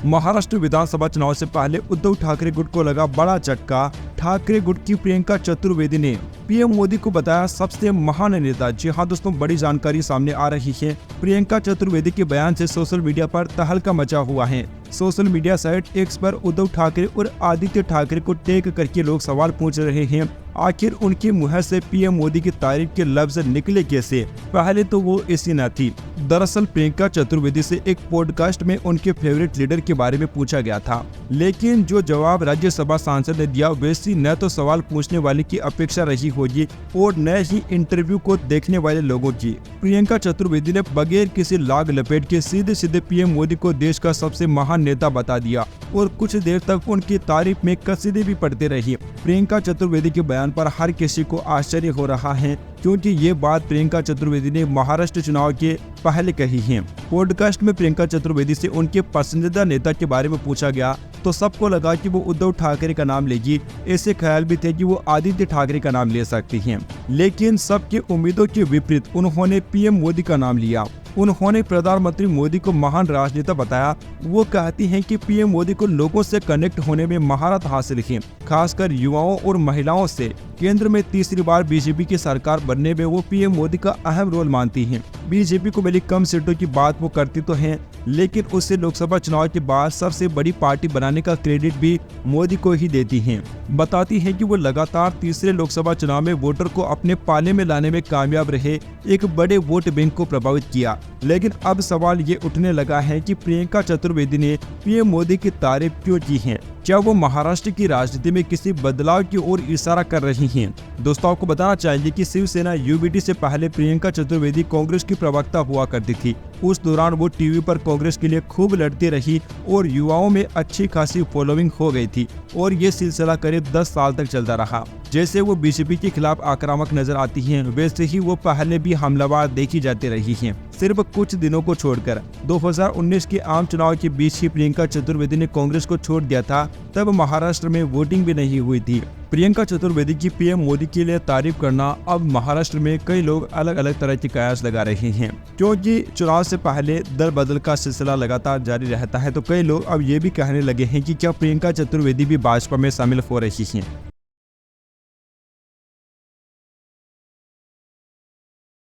महाराष्ट्र विधानसभा चुनाव से पहले उद्धव ठाकरे गुट को लगा बड़ा झटका। ठाकरे गुट की प्रियंका चतुर्वेदी ने पीएम मोदी को बताया सबसे महान नेता। जी हाँ दोस्तों, बड़ी जानकारी सामने आ रही है। प्रियंका चतुर्वेदी के बयान से सोशल मीडिया पर तहलका मचा हुआ है। सोशल मीडिया साइट एक्स पर उद्धव ठाकरे और आदित्य ठाकरे को टैग करके लोग सवाल पूछ रहे हैं, आखिर उनके मुंह से पीएम मोदी की तारीफ के लफ्ज निकले कैसे। पहले तो वो ऐसी न थी। दरअसल प्रियंका चतुर्वेदी से एक पॉडकास्ट में उनके फेवरेट लीडर के बारे में पूछा गया था, लेकिन जो जवाब राज्यसभा सांसद ने दिया वैसी न तो सवाल पूछने वाले की अपेक्षा रही होगी और न ही इंटरव्यू को देखने वाले लोगों की। प्रियंका चतुर्वेदी ने बगैर किसी लाग लपेट के सीधे सीधे पीएम मोदी को देश का सबसे महान नेता बता दिया और कुछ देर तक उनकी तारीफ में कसीदे भी पढ़ते रही। प्रियंका चतुर्वेदी के बयान पर हर किसी को आश्चर्य हो रहा है, क्योंकि ये बात प्रियंका चतुर्वेदी ने महाराष्ट्र चुनाव के पहले कही है। पॉडकास्ट में प्रियंका चतुर्वेदी से उनके पसंदीदा नेता के बारे में पूछा गया तो सबको लगा कि वो उद्धव ठाकरे का नाम लेगी। ऐसे ख्याल भी थे कि वो आदित्य ठाकरे का नाम ले सकती हैं, लेकिन सबकी उम्मीदों के विपरीत उन्होंने पीएम मोदी का नाम लिया। उन्होंने प्रधानमंत्री मोदी को महान राजनेता बताया। वो कहती हैं कि पीएम मोदी को लोगों से कनेक्ट होने में महारत हासिल है, खासकर युवाओं और महिलाओं से। केंद्र में तीसरी बार बीजेपी की सरकार बनने में वो पीएम मोदी का अहम रोल मानती हैं। बीजेपी को मिली कम सीटों की बात वो करती तो हैं, लेकिन उससे लोकसभा चुनाव के बाद सबसे बड़ी पार्टी बनाने का क्रेडिट भी मोदी को ही देती हैं। बताती हैं कि वो लगातार तीसरे लोकसभा चुनाव में वोटर को अपने पाले में लाने में कामयाब रहे, एक बड़े वोट बैंक को प्रभावित किया। लेकिन अब सवाल ये उठने लगा है कि प्रियंका चतुर्वेदी ने पीएम मोदी की तारीफ क्यों की है। क्या वो महाराष्ट्र की राजनीति में किसी बदलाव की ओर इशारा कर रही हैं? दोस्तों, आपको बताना चाहिए कि शिवसेना यूबीटी से पहले प्रियंका चतुर्वेदी कांग्रेस की प्रवक्ता हुआ करती थी। उस दौरान वो टीवी पर कांग्रेस के लिए खूब लड़ती रही और युवाओं में अच्छी खासी फॉलोइंग हो गई थी और ये सिलसिला करीब 10 साल तक चलता रहा। जैसे वो बीजेपी के खिलाफ आक्रामक नजर आती हैं, वैसे ही वो पहले भी हमलावर देखी जाती रही हैं। सिर्फ कुछ दिनों को छोड़कर 2019 के आम चुनाव के बीच ही प्रियंका चतुर्वेदी ने कांग्रेस को छोड़ दिया था। तब महाराष्ट्र में वोटिंग भी नहीं हुई थी। प्रियंका चतुर्वेदी की पीएम मोदी के लिए तारीफ करना अब महाराष्ट्र में कई लोग अलग अलग तरह की कयास लगा रहे हैं, क्योंकि चुनाव से पहले दल बदल का सिलसिला लगातार जारी रहता है। तो कई लोग अब ये भी कहने लगे हैं कि क्या प्रियंका चतुर्वेदी भी भाजपा में शामिल हो रही हैं।